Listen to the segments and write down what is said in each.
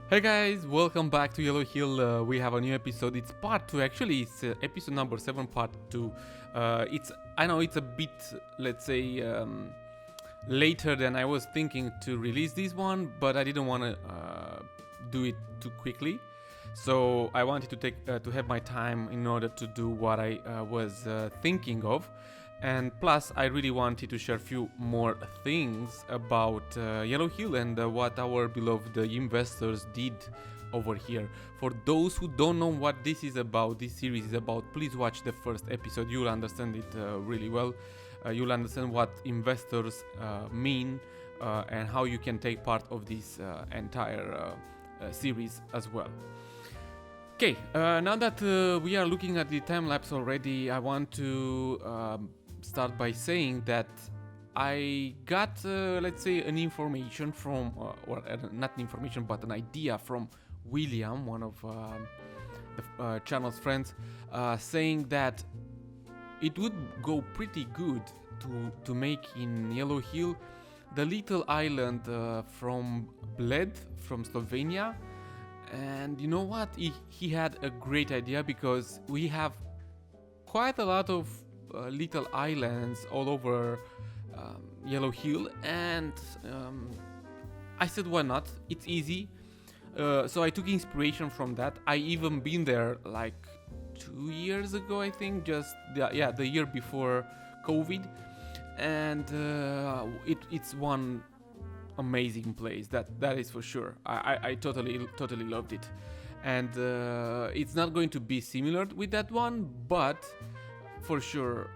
Hey guys, welcome back to Yellow Hill. We have a new episode. It's part 2. Actually, it's episode number 7, part 2. I know it's a bit, let's say, later than I was thinking to release this one, but I didn't want to do it too quickly. So I wanted to take to have my time in order to do what I was thinking of. And plus, I really wanted to share a few more things about Yellow Hill and what our beloved investors did over here. For those who don't know what this is about, this series is about, please watch the first episode. You'll understand it really well. You'll understand what investors mean and how you can take part of this entire series as well. Okay, now that we are looking at the time lapse already, I want to start by saying that I got, let's say, an information from, not information, but an idea from William, one of the channel's friends, saying that it would go pretty good to make in Yellow Hill the little island from Bled, from Slovenia. And you know what? He had a great idea because we have quite a lot of little islands all over Yellow Hill, and I said, why not? It's easy. So I took inspiration from that. I even been there like 2 years ago, I think, just the year before COVID, and it's one amazing place, that is for sure. I totally loved it, and it's not going to be similar with that one, but for sure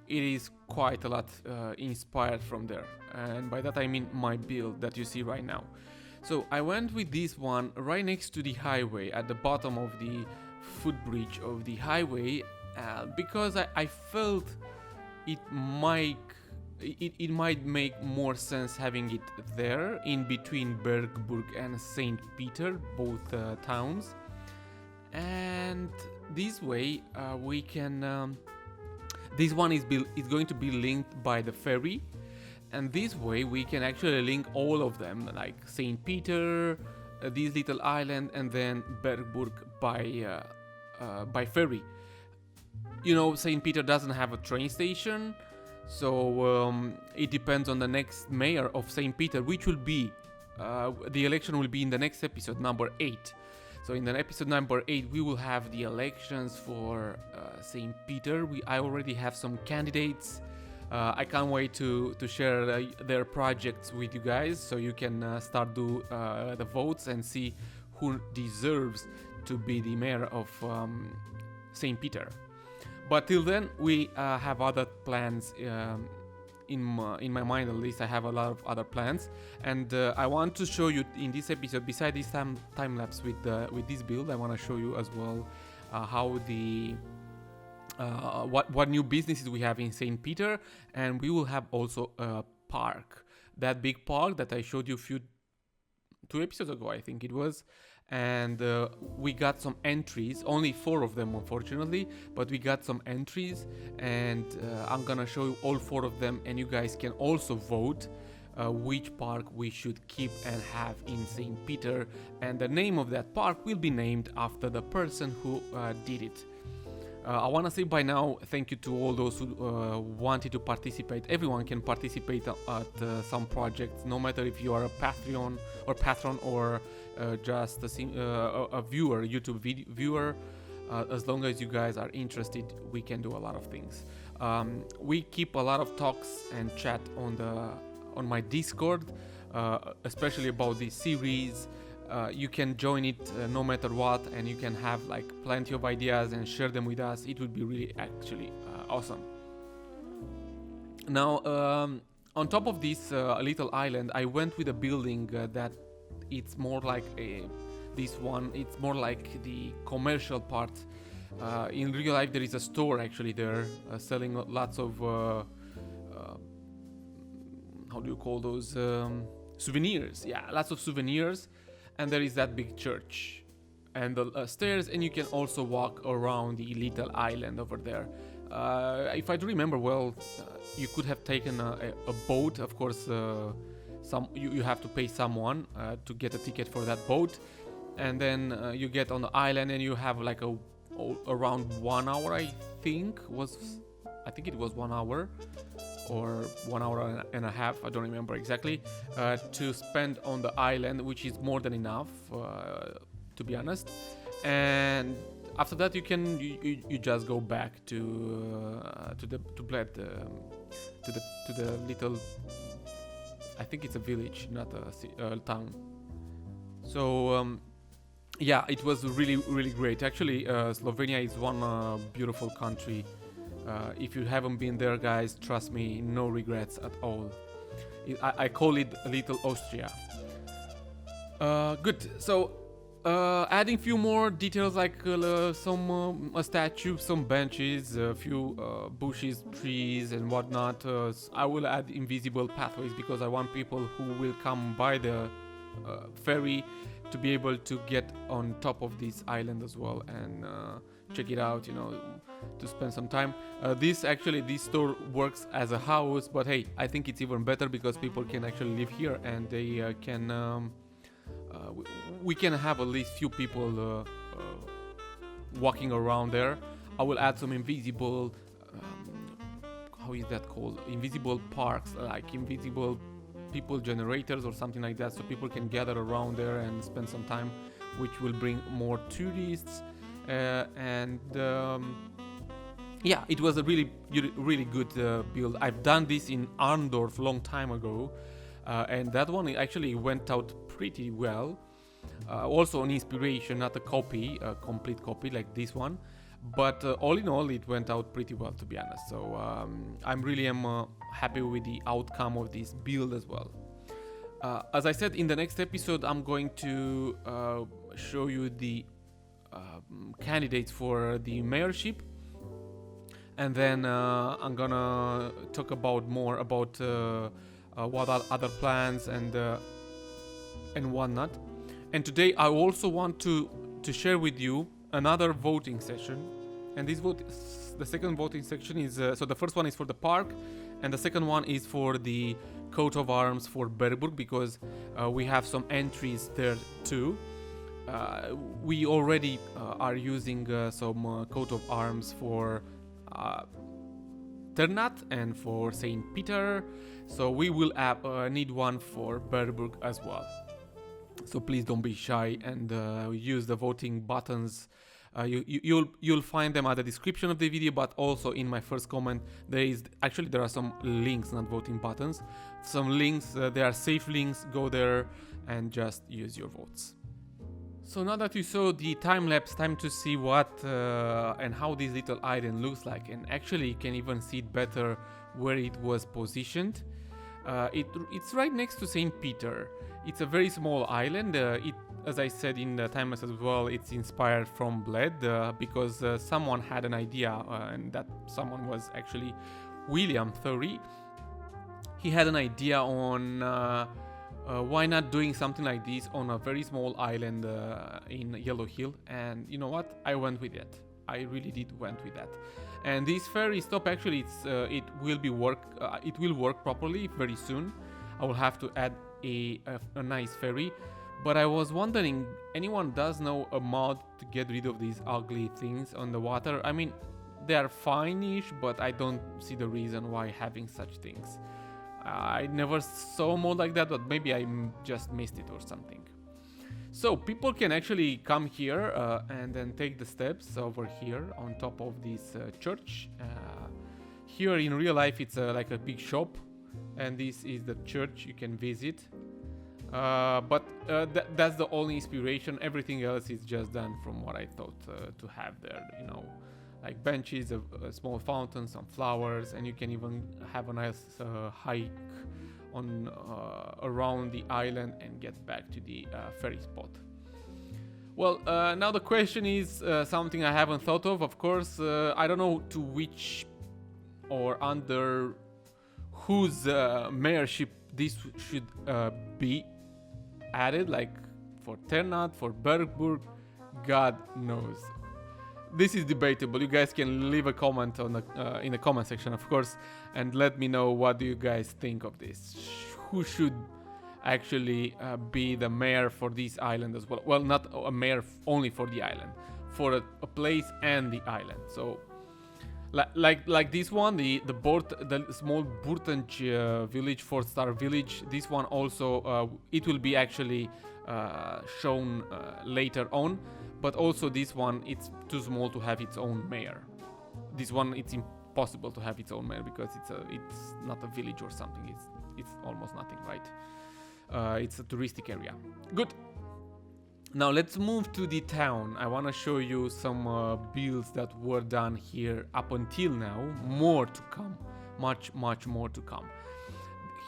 it is quite a lot inspired from there, and by that I mean my build that you see right now. So I went with this one right next to the highway, at the bottom of the footbridge of the highway, because I felt it might make more sense having it there in between Bergburg and St. Peter, both towns. And this way we can this one is going to be linked by the ferry, and this way we can actually link all of them, like St. Peter, this little island, and then Bergburg by ferry. You know, St. Peter doesn't have a train station, so it depends on the next mayor of St. Peter, which will be the election will be in the next episode, number 8. So in the episode number 8, we will have the elections for St. Peter. I already have some candidates. I can't wait to share their projects with you guys, so you can start do the votes and see who deserves to be the mayor of St. Peter. But till then, we have other plans in my mind. At least I have a lot of other plans, and I want to show you in this episode, beside this time lapse with this build, I want to show you as well how the what new businesses we have in St. Peter, and we will have also a park, that big park that I showed you 2 episodes ago, I think it was. And we got some entries, only 4 of them unfortunately, but we got some entries, and I'm gonna show you all 4 of them, and you guys can also vote which park we should keep and have in St. Peter, and the name of that park will be named after the person who did it. I want to say by now, thank you to all those who wanted to participate. Everyone can participate at some projects, no matter if you are a patron or just a viewer, YouTube viewer. As long as you guys are interested, we can do a lot of things. We keep a lot of talks and chat on my Discord, especially about this series. You can join it no matter what, and you can have like plenty of ideas and share them with us. It would be really actually awesome. Now, on top of this little island, I went with a building that it's more like this one. It's more like the commercial part. In real life, there is a store actually there selling lots of how do you call those souvenirs? Yeah, lots of souvenirs. And there is that big church and the stairs, and you can also walk around the little island over there. If I do remember well, you could have taken a boat, of course. you have to pay someone to get a ticket for that boat, and then you get on the island and you have like around 1 hour, I think it was 1 hour or 1 hour and a half, I don't remember exactly, to spend on the island, which is more than enough, to be honest. And after that, you just go back to Bled, to the little, I think it's a village, not a town. So yeah, it was really great. Actually, Slovenia is one beautiful country. If you haven't been there, guys, trust me, no regrets at all. I call it Little Austria. Good. So adding few more details, like some a statue, some benches, a few bushes, trees and whatnot. I will add invisible pathways because I want people who will come by the ferry to be able to get on top of this island as well and check it out, to spend some time. This store works as a house, but hey, I think it's even better because people can actually live here and they can we can have at least few people walking around there. I will add some invisible how is that called, invisible parks, like invisible people generators or something like that, so people can gather around there and spend some time, which will bring more tourists. Yeah, it was a really good build. I've done this in Arndorf long time ago, and that one actually went out pretty well. Also an inspiration, not a copy, a complete copy like this one, but all in all it went out pretty well, to be honest. So I'm really happy with the outcome of this build as well. As I said, in the next episode I'm going to show you the candidates for the mayorship, and then I'm gonna talk about more about what are other plans and whatnot. And today I also want to share with you another voting session, and the second voting section is so the first one is for the park, and the second one is for the coat of arms for Bergburg, because we have some entries there too. We already are using some coat of arms for Ternat and for St. Peter, so we will need one for Bergburg as well. So please don't be shy and use the voting buttons. You'll find them at the description of the video, but also in my first comment there are some links, not voting buttons, some links. They are safe links. Go there and just use your votes. So now that you saw the time lapse, time to see what and how this little island looks like, and actually you can even see it better where it was positioned. It's right next to St. Peter. It's a very small island. As I said in the Timelapse as well, it's inspired from Bled because someone had an idea, and that someone was actually William Thury. He had an idea on why not doing something like this on a very small island in Yellow Hill, and you know what? I went with it. I really did went with that. And this ferry stop, actually, it will work properly very soon. I will have to add a nice ferry, but I was wondering, anyone does know a mod to get rid of these ugly things on the water? I mean, they are fine-ish, but I don't see the reason why having such things. I never saw a mod like that, but maybe I just missed it or something. So people can actually come here and then take the steps over here on top of this church. Here in real life it's like a big shop, and this is the church you can visit. But that's the only inspiration. Everything else is just done from what I thought to have there, like benches, a small fountain, some flowers, and you can even have a nice hike on around the island and get back to the ferry spot. Well, now the question is something I haven't thought of. Of course, I don't know to which or under whose mayorship this should be added, like for Ternat, for Bergburg, God knows. This is debatable. You guys can leave a comment on in the comment section, of course, and let me know what do you guys think of this. Who should actually be the mayor for this island as well. Well, not a mayor only for the island, for a place and the island. So like this one, the small 𝗵𝗘𝗔𝗗 village, 4-star village. This one also it will be actually shown later on, but also this one, it's too small to have its own mayor. This one, it's impossible to have its own mayor because it's not a village or something. It's almost nothing, right? It's a touristic area. Good. Now let's move to the town. I want to show you some builds that were done here up until now. More to come, much more to come.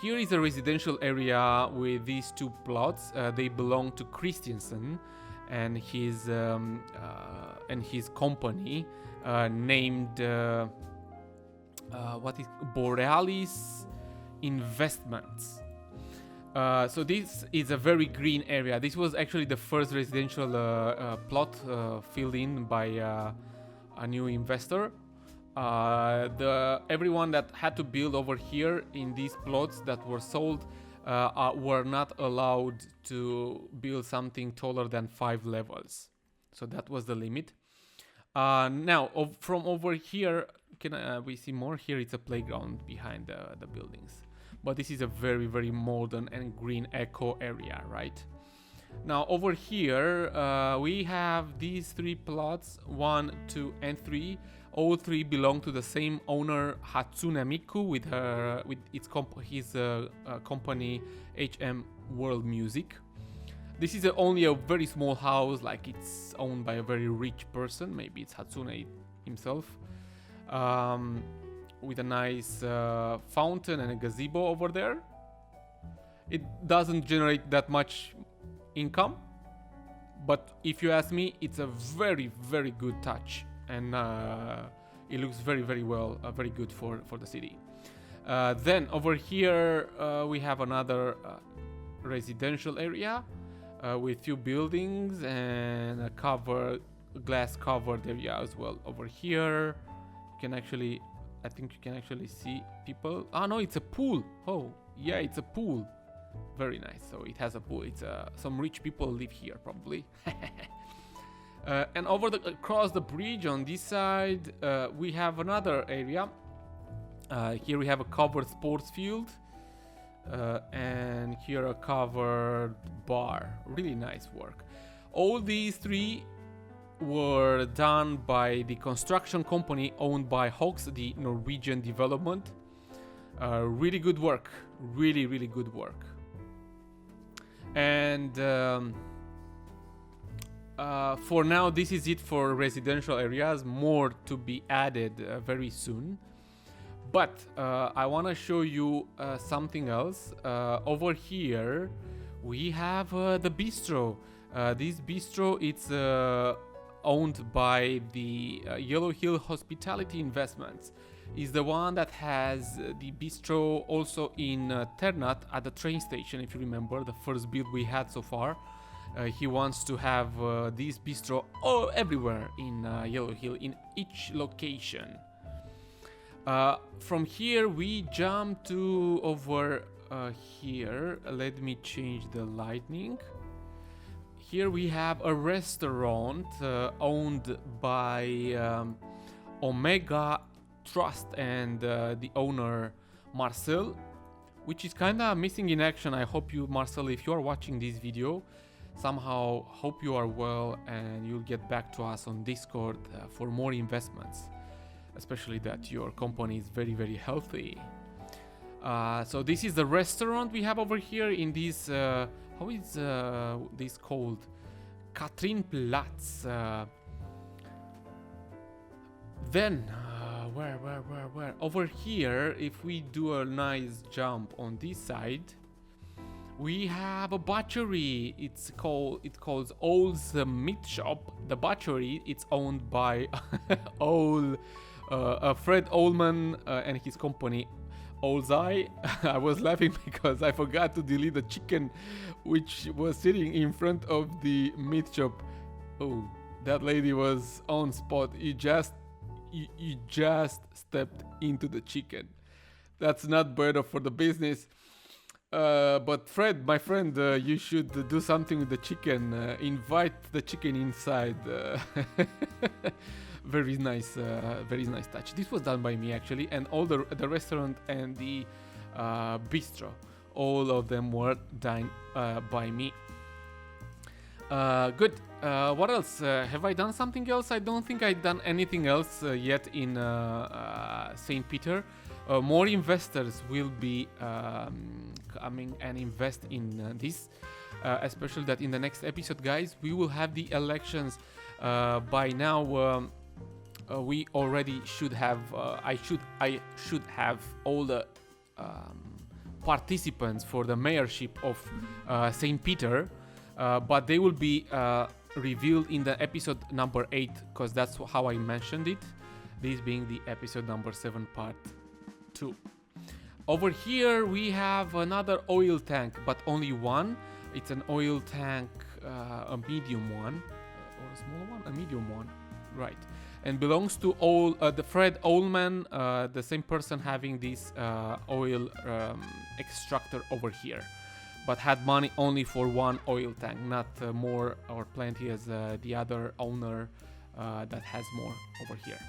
Here is a residential area with these two plots. They belong to Christensen and his company named what is 𝗤𝗘𝗦𝗣𝗢𝗡 Investments. So this is a very green area. This was actually the first residential plot filled in by a new investor. Everyone that had to build over here in these plots that were sold were not allowed to build something taller than 5 levels. So that was the limit. Now, from over here, we see more. Here it's a playground behind the buildings. But this is a very modern and green eco area, right? Now over here we have these 3 plots, 1, 2, and 3. All 3 belong to the same owner, 𝗏𝗏𝗏𝗏, with his company HM World Music. This is only a very small house, like it's owned by a very rich person. Maybe it's Hatsune himself. With a nice fountain and a gazebo over there. It doesn't generate that much income, but if you ask me, it's a very good touch, and it looks very well, very good for the city. Then over here we have another residential area with few buildings and a glass covered area as well. Over here you can actually, I think you can actually see people. Oh no, it's a pool. Oh yeah, it's a pool. Very nice. So it has a pool. It's some rich people live here probably. And across the bridge on this side we have another area. Here we have a covered sports field and here a covered bar. Really nice work. All these 3 were done by the construction company owned by 𝗏𝗘𝗦𝗡, the Norwegian development. Really good work, really good work. And for now, this is it for residential areas. More to be added very soon. But I want to show you something else. Over here we have the bistro. This bistro, it's owned by the Yellow Hill Hospitality Investments. Is the one that has the bistro also in Ternat at the train station. If you remember the first build we had so far, he wants to have this bistro everywhere in Yellow Hill, in each location. From here we jump to over here. Let me change the lighting. Here we have a restaurant owned by Omega Trust and the owner Marcel, which is kinda missing in action. I hope you, Marcel, if you are watching this video, somehow hope you are well and you'll get back to us on Discord for more investments, especially that your company is very healthy. So this is the restaurant we have over here in this how is this called? Katrinplatz. Then where? Over here, if we do a nice jump on this side, we have a butchery. It's called Old's Meat Shop. The butchery, it's owned by Fred Ullman and his company 𝗏𝗙𝗢𝗏. I was laughing because I forgot to delete the chicken which was sitting in front of the meat shop. Oh, that lady was on spot. You just stepped into the chicken. That's not better for the business. But Fred, my friend, you should do something with the chicken. Invite the chicken inside. Very nice touch. This was done by me actually, and all the restaurant and the bistro, all of them were done by me. Good. What else? Have I done something else? I don't think I've done anything else yet in St. Peter. More investors will be coming and invest in this, especially that in the next episode, guys, we will have the elections. By now, we already should have. I should have all the participants for the mayorship of St. Peter, but they will be revealed in the episode number 8, because that's how I mentioned it. This being the episode number 7, part 2. Over here we have another oil tank, but only one. It's an oil tank, a medium one, or a small one, a medium one, right? And belongs to the Fred Oldman, the same person having this oil extractor over here, but had money only for one oil tank, not more or plenty as the other owner that has more over here.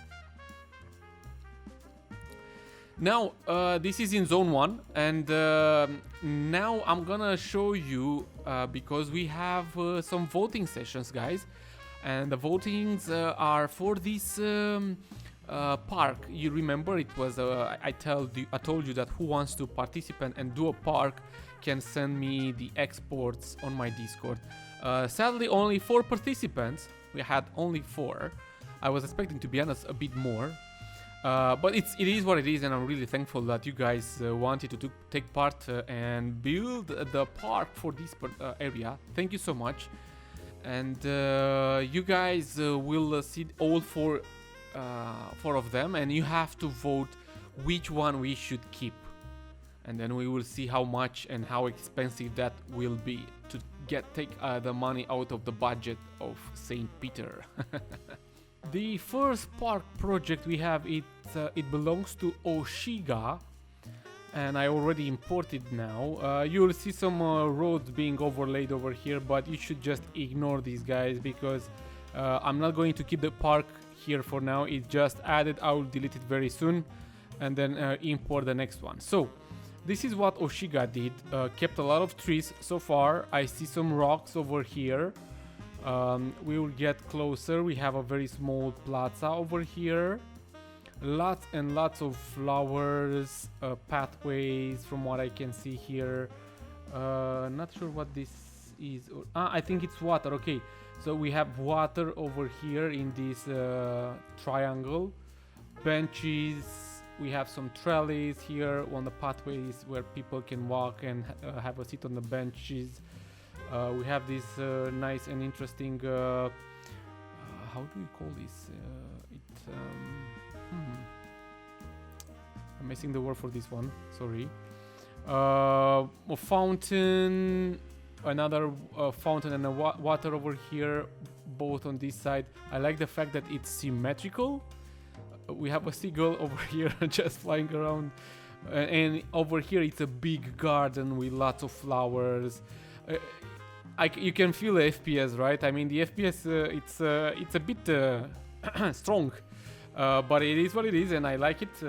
Now, this is in zone 1, and now I'm gonna show you, because we have some voting sessions, guys, and the votings are for this park. You remember it was, I told you that who wants to participate and do a park can send me the exports on my Discord. Sadly, only 4 participants. We had only 4. I was expecting, to be honest, a bit more. But it is what it is, and I'm really thankful that you guys wanted to take part and build the park for this area. Thank you so much. And you guys will see all 4 of them, and you have to vote which one we should keep. And then we will see how much and how expensive that will be to take the money out of the budget of St. Peter. The first park project we have, it belongs to 𝗏𝗥𝗥𝗘, and I already imported now. You will see some roads being overlaid over here, but you should just ignore these guys, because I'm not going to keep the park here for now. It's just added. I will delete it very soon and then import the next one. So this is what 𝗏𝗥𝗥𝗘 did. Kept a lot of trees so far. I see some rocks over here. We will get closer. We have a very small plaza over here. Lots and lots of flowers, pathways from what I can see here. Not sure what this is. I think it's water. Okay, so we have water over here in this triangle. Benches. We have some trellis here on the pathways where people can walk and have a seat on the benches. We have this nice and interesting, how do we call this? I'm missing the word for this one, sorry. A fountain, another fountain and a water over here, both on this side. I like the fact that it's symmetrical. We have a seagull over here just flying around. And over here it's a big garden with lots of flowers. You can feel the FPS, right? I mean, the FPS, it's a bit strong, but it is what it is, and I like it.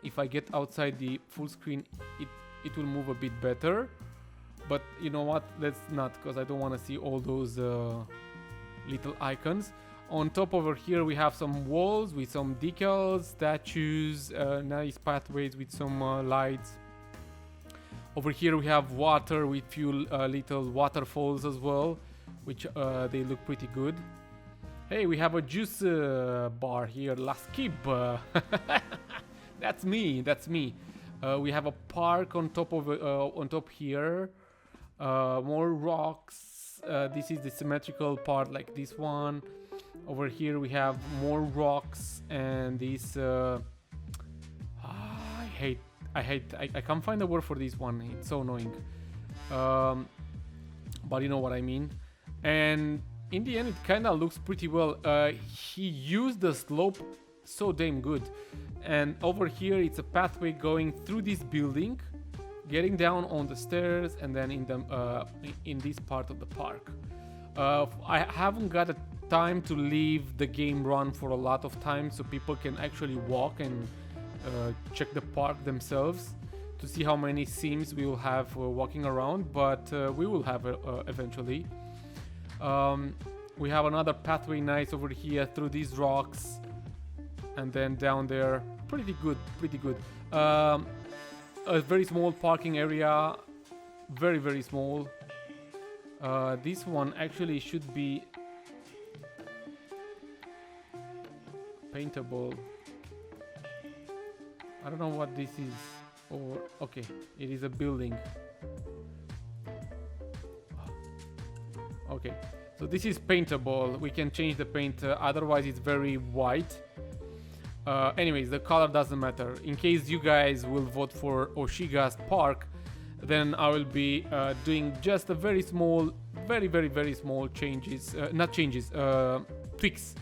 If I get outside the full screen, it will move a bit better. But you know what? Let's not, because I don't want to see all those little icons. On top over here, we have some walls with some decals, statues, nice pathways with some lights. Over here we have water with few little waterfalls as well, which they look pretty good. Hey, we have a juice bar here, La Skib. That's me. We have a park on top here. More rocks. This is the symmetrical part, like this one. Over here we have more rocks, and this. I can't find a word for this one. It's so annoying. But you know what I mean. And in the end, it kind of looks pretty well. He used the slope so damn good. And over here, it's a pathway going through this building. getting down on the stairs, and then in this part of the park. I haven't got a time to leave the game run for a lot of time, so people can actually walk and check the park themselves to see how many sims we will have walking around, but we will have it eventually. We have another pathway nice over here through these rocks, and then down there. Pretty good, pretty good. A very small parking area, very, very small. This one actually should be paintable. I don't know what this is, or okay, it is a building. Okay, so this is paintable. We can change the paint, otherwise it's very white. Anyways, the color doesn't matter. In case you guys will vote for 𝗏𝗏𝗏𝗏 Park, then I will be doing just a very small, very small changes, not changes, tweaks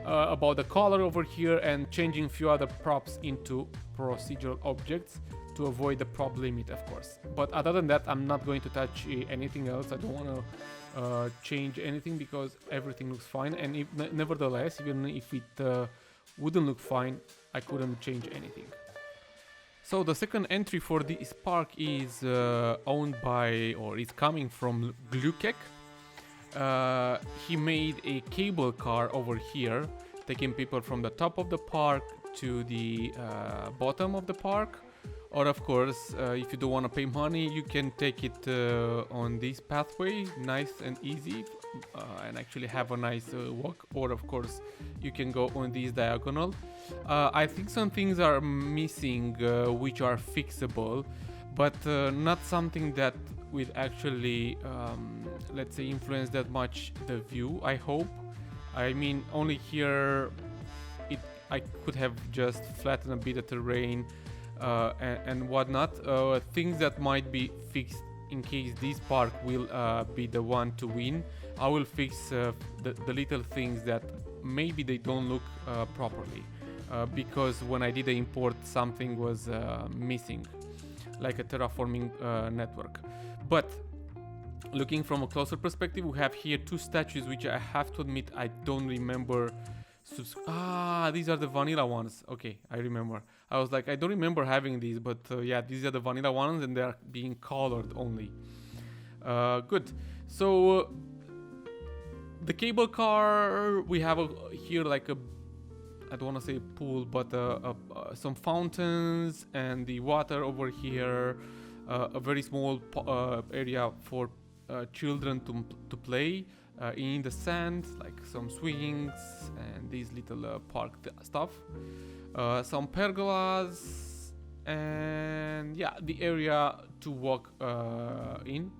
about the color over here, and changing a few other props into procedural objects to avoid the prop limit, of course. But other than that, I'm not going to touch anything else. I don't want to change anything because everything looks fine. And if, nevertheless, even if it wouldn't look fine, I couldn't change anything. So the second entry for this park is owned by, or is coming from 𝗥𝗘𝗦𝗢𝗥𝗘. He made a cable car over here, taking people from the top of the park to the bottom of the park. Or of course, if you don't want to pay money, you can take it on this pathway, nice and easy, and actually have a nice walk. Or of course, you can go on this diagonal. I think some things are missing which are fixable, but not something that will actually, let's say, influence that much the view, I hope. I mean, only here I could have just flattened a bit the terrain and whatnot. Things that might be fixed in case this park will be the one to win. I will fix the little things that maybe they don't look properly, because when I did the import, something was missing, like a terraforming network. But looking from a closer perspective, we have here two statues which I have to admit I don't remember. These are the vanilla ones. Okay, I remember. I was like, I don't remember having these, but yeah, these are the vanilla ones, and they are being colored only. Good. So the cable car, we have here like a, I don't want to say pool, but some fountains, and the water over here, a very small area for children to play in the sand, like some swings and these little park stuff, some pergolas, and yeah, the area to walk in.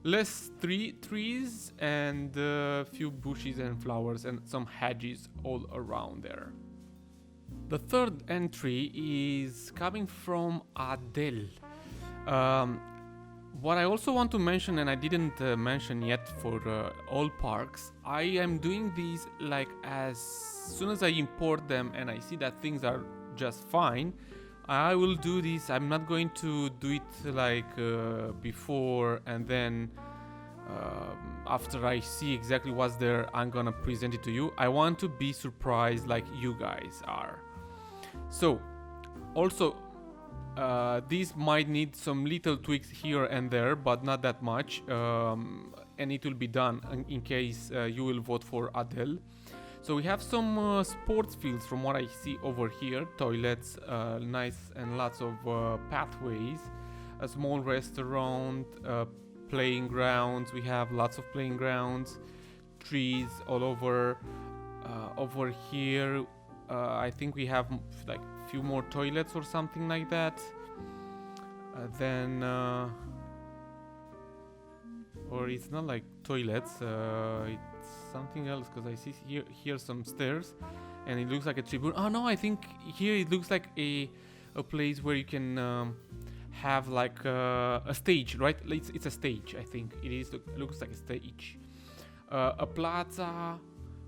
Less trees and a few bushes and flowers and some hedges all around there. The third entry is coming from 𝗏𝗘𝗦𝗏𝗏. What I also want to mention, and I didn't mention yet for all parks, I am doing these like as soon as I import them and I see that things are just fine, I will do this. I'm not going to do it like before and then after I see exactly what's there, I'm gonna present it to you. I want to be surprised like you guys are. So also these might need some little tweaks here and there, but not that much, and it will be done in case you will vote for 𝗏𝗘𝗦𝗏𝗏. So we have some sports fields from what I see over here, toilets, nice and lots of pathways, a small restaurant, playing grounds. We have lots of playing grounds, trees all over. Over here, I think we have like few more toilets or something like that. Then, or it's not like toilets, it's something else, because I see here some stairs, and it looks like a tribune. Oh no, I think here it looks like a place where you can have like a stage, right? It's a stage, I think it is. Looks like a stage. A plaza,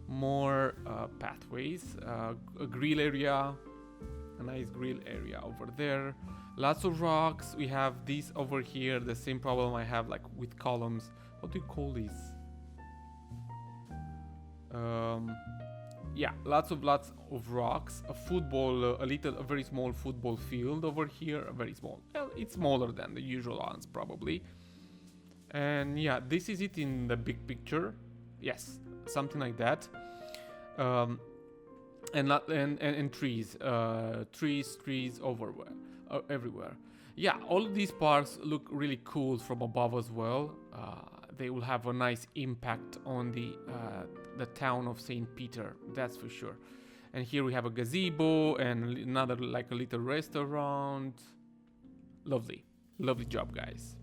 more pathways, a grill area, a nice grill area over there. Lots of rocks. We have this over here, the same problem I have like with columns. What do you call this? Yeah, lots of rocks. A football, a very small football field over here. Very small. Well, it's smaller than the usual ones probably. And yeah, this is it in the big picture. Yes, something like that. And trees, trees everywhere. Yeah, all of these parks look really cool from above as well. They will have a nice impact on the town of St. Peter, that's for sure. And here we have a gazebo and another like a little restaurant. Lovely job, guys.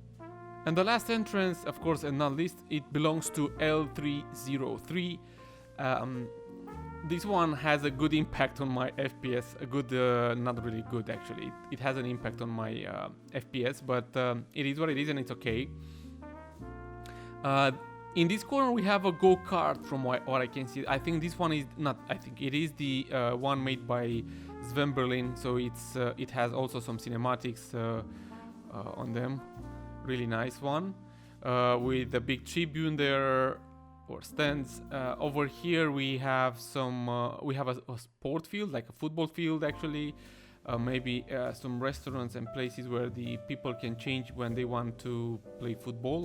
And the last entrance, of course, and not least, it belongs to L303. This one has a good impact on my FPS. A good, not really good actually. It has an impact on my FPS, but it is what it is, and it's okay. In this corner we have a go-kart from what I can see. I think this one is not. I think it is the one made by Sven Berlin. So it has also some cinematics on them. Really nice one with the big tribune there. Or stands. Over here we have some we have a sport field, like a football field actually. Maybe some restaurants and places where the people can change when they want to play football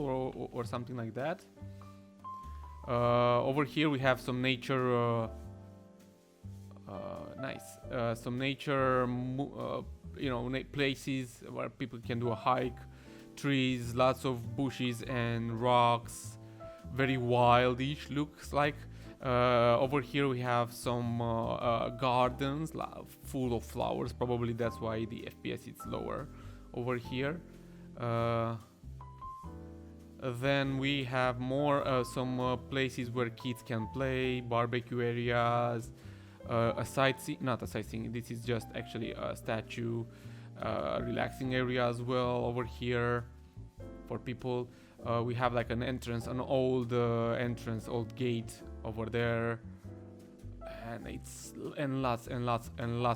or something like that. Over here we have some nature nice, some nature places where people can do a hike, trees, lots of bushes and rocks. Very wildish looks like. Over here we have some gardens full of flowers. Probably that's why the FPS is lower over here. Then we have more some places where kids can play, barbecue areas, not a sightseeing. This is just actually a statue, relaxing area as well over here for people. We have like an entrance, an old entrance, old gate over there, and lots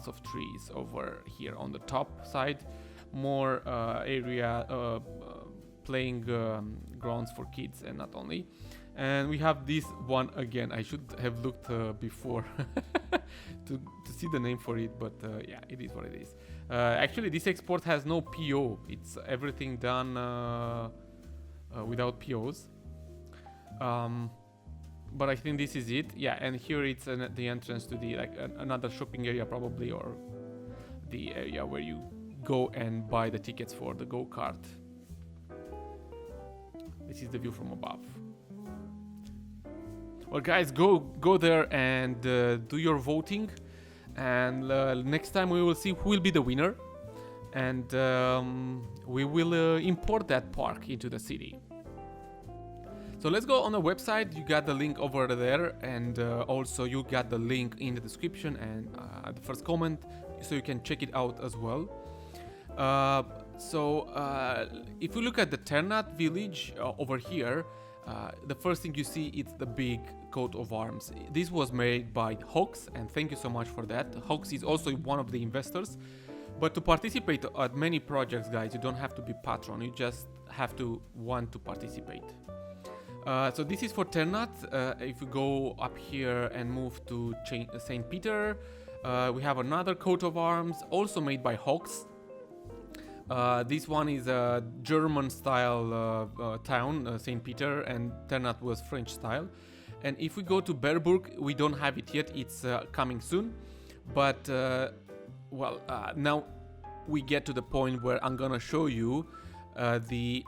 of trees over here on the top side. More area, playing grounds for kids, and not only. And we have this one again. I should have looked before to see the name for it, but yeah, it is what it is. Actually, this export has no PO. It's everything done without POs. But I think this is it. Yeah, and here it's the entrance to the another shopping area probably, or the area where you go and buy the tickets for the go-kart. This is the view from above. Well, guys, go there and do your voting, and next time we will see who will be the winner, and we will import that park into the city. So let's go on the website. You got the link over there, and also you got the link in the description and the first comment, so you can check it out as well. If you look at the Ternat village over here, the first thing you see is the big coat of arms. This was made by 𝗏𝗏𝗏, and thank you so much for that. 𝗏𝗏𝗏 is also one of the investors. But to participate at many projects, guys, you don't have to be patron. You just have to want to participate. So this is for Ternat. If you go up here and move to St. Peter, we have another coat of arms, also made by 𝗏𝗏𝗏. This one is a German style town, St. Peter, and Ternat was French style. And if we go to Berburg, we don't have it yet. It's coming soon. But now we get to the point where I'm gonna show you the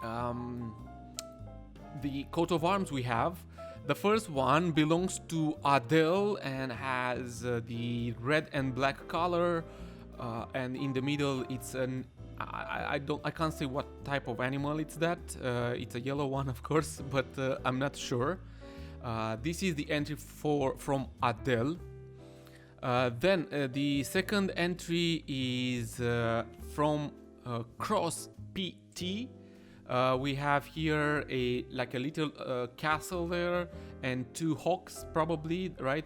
coat of arms we have. The first one belongs to Adele and has the red and black color, and in the middle it's an I can't say what type of animal it's that. It's a yellow one, of course, but I'm not sure. This is the entry from Adele. Then the second entry is from Cross PT. We have here a little castle there and two hawks, probably, right?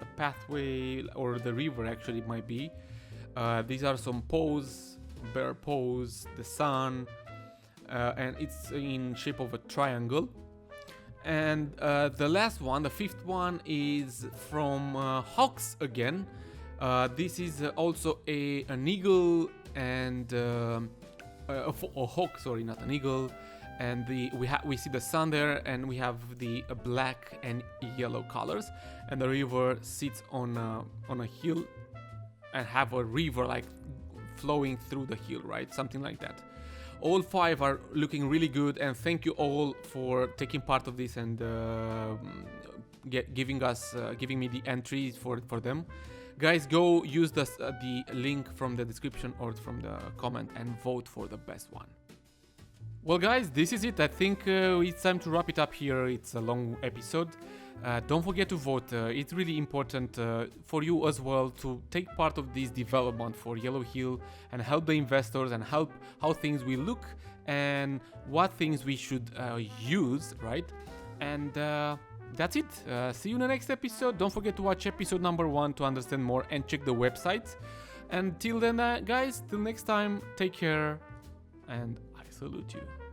a pathway, or the river actually it might be. These are some pose, bear pose, the sun, and it's in shape of a triangle. And the last one, the fifth one, is from Hawks again. This is also an eagle and a hawk, sorry, not an eagle. And we see the sun there, and we have the black and yellow colors, and the river sits on a hill and have a river like flowing through the hill, right? Something like that. All 5 are looking really good, and thank you all for taking part of this and giving me the entries for them. Guys, go use the link from the description or from the comment and vote for the best one. Well guys, this is it. I think it's time to wrap it up here. It's a long episode. Don't forget to vote. It's really important for you as well to take part of this development for Yellow Hill and help the investors and help how things will look and what things we should use, right? And that's it. See you in the next episode. Don't forget to watch episode number 1 to understand more and check the website. And till then, guys, till next time, take care and I salute you.